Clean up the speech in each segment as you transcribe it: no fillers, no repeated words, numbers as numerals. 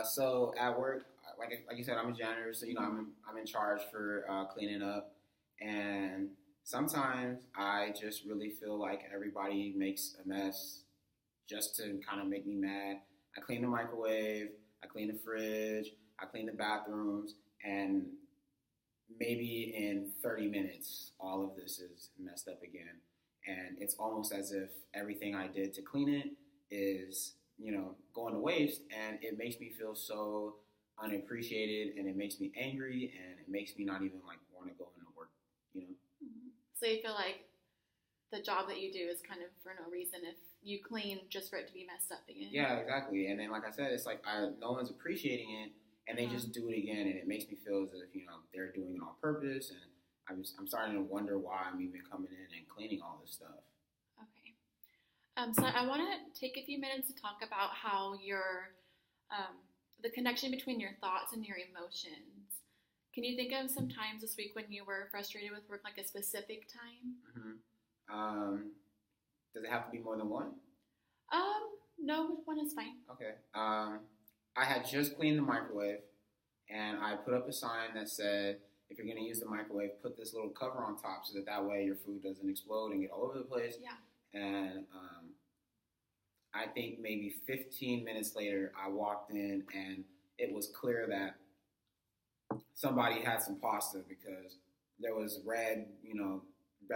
So at work, like you said, I'm a janitor, so I'm in charge for cleaning up, and sometimes I just really feel like everybody makes a mess just to kind of make me mad. I clean the microwave, I clean the fridge, I clean the bathrooms, and maybe in 30 minutes, all of this is messed up again. And it's almost as if everything I did to clean it is, going to waste. And it makes me feel so unappreciated, and it makes me angry, and it makes me not even want to go into work. Mm-hmm. So you feel like the job that you do is kind of for no reason if you clean just for it to be messed up again. Yeah, exactly. And then, like I said, it's like no one's appreciating it, and they just do it again, and it makes me feel as if they're doing it on purpose, and I'm starting to wonder why I'm even coming in and cleaning all this stuff. Okay. So I want to take a few minutes to talk about how the connection between your thoughts and your emotions. Can you think of some times this week when you were frustrated with work, like a specific time? Mm-hmm. Does it have to be more than one? No, one is fine. Okay. I had just cleaned the microwave, and I put up a sign that said, if you're going to use the microwave, put this little cover on top so that way your food doesn't explode and get all over the place. Yeah. And I think maybe 15 minutes later, I walked in, and it was clear that somebody had some pasta because there was red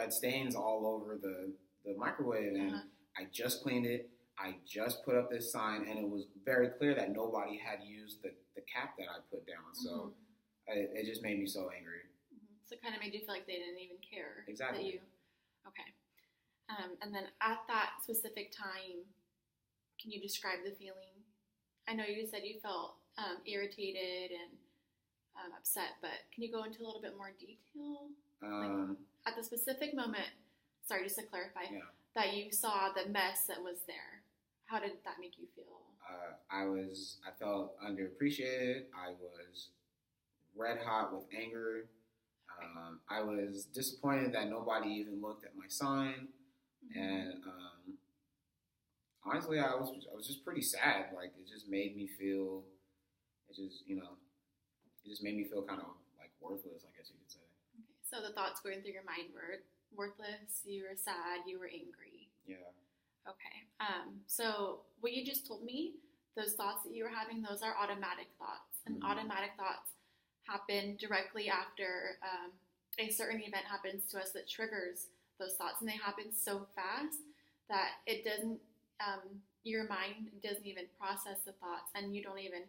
stains all over the microwave, and I just cleaned it. I just put up this sign, and it was very clear that nobody had used the cap that I put down. So it just made me so angry. So it kind of made you feel like they didn't even care. Exactly. Okay. And then at that specific time, can you describe the feeling? I know you said you felt irritated and upset, but can you go into a little bit more detail? At the specific moment, sorry, just to clarify, that you saw the mess that was there, how did that make you feel? I felt underappreciated. I was red hot with anger. I was disappointed that nobody even looked at my sign, and honestly, I was just pretty sad. Like, it just made me feel, it just made me feel kind of like worthless, I guess you could say. Okay, so the thoughts going through your mind were worthless, you were sad, you were angry. Yeah. Okay. So what you just told me, those thoughts that you were having, those are automatic thoughts. And automatic thoughts happen directly after a certain event happens to us that triggers those thoughts. And they happen so fast that it doesn't, your mind doesn't even process the thoughts, and you don't even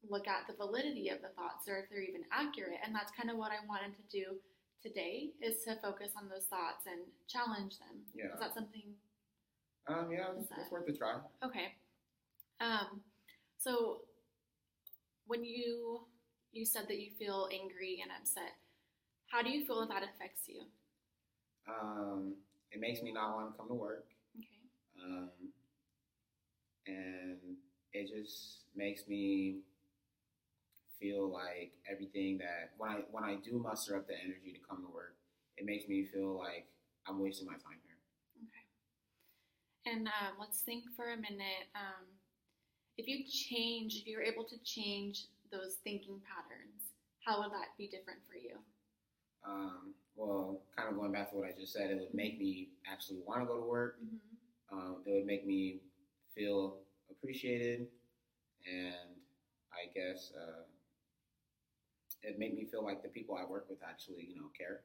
look at the validity of the thoughts or if they're even accurate. And that's kind of what I wanted to do today, is to focus on those thoughts and challenge them. Yeah. Is that something? Yeah, it's worth a try. Okay. So when you said that you feel angry and upset, how do you feel that affects you? It makes me not want to come to work. Okay. And it just makes me feel like everything that when I do muster up the energy to come to work, it makes me feel like I'm wasting my time here. Okay. And let's think for a minute. If you were able to change those thinking patterns, how would that be different for you? Well, kind of going back to what I just said, it would make me actually want to go to work. Mm-hmm. It would make me feel appreciated, and I guess it'd make me feel like the people I work with actually, care.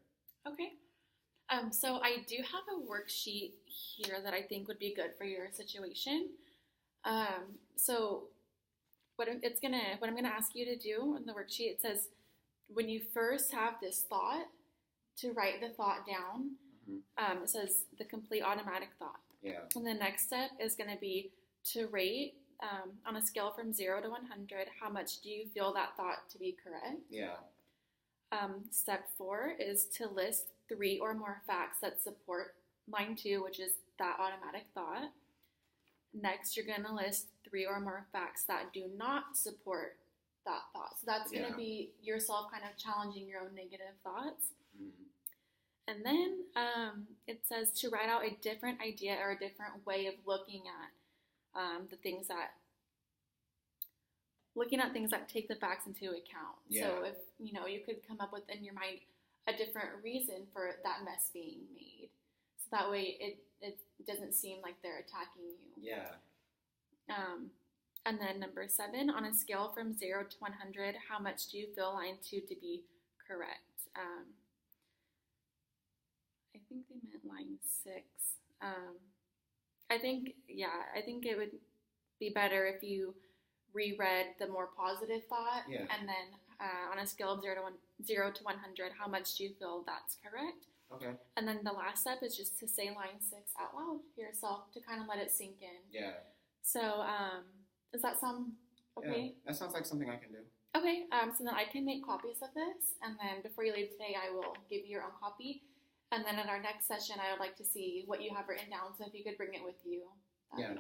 Okay. So I do have a worksheet here that I think would be good for your situation. So what I'm gonna ask you to do on the worksheet, it says when you first have this thought, to write the thought down. It says the complete automatic thought. Yeah. And the next step is going to be to rate on a scale from 0 to 100. How much do you feel that thought to be correct? Yeah. Step 4 is to list 3 or more facts that support line 2, which is that automatic thought. Next, you're going to list 3 or more facts that do not support that thought. So that's going to be yourself kind of challenging your own negative thoughts. And then it says to write out a different idea or a different way of looking at the things that looking at things that take the facts into account. Yeah. So if, you could come up with in your mind a different reason for that mess being made. So that way it doesn't seem like they're attacking you. Yeah. And then number 7, on a scale from 0 to 100, how much do you feel line 2 to be correct? I think they meant line 6. I think it would be better if you reread the more positive thought, Yeah. and then on a scale of 0 to 100, how much do you feel that's correct? Okay. And then the last step is just to say line 6 out loud to yourself to kind of let it sink in. Yeah. So does that sound okay? Yeah. That sounds like something I can do. Okay, so then I can make copies of this, and then before you leave today, I will give you your own copy. And then in our next session, I would like to see what you have written down, so if you could bring it with you. Yeah,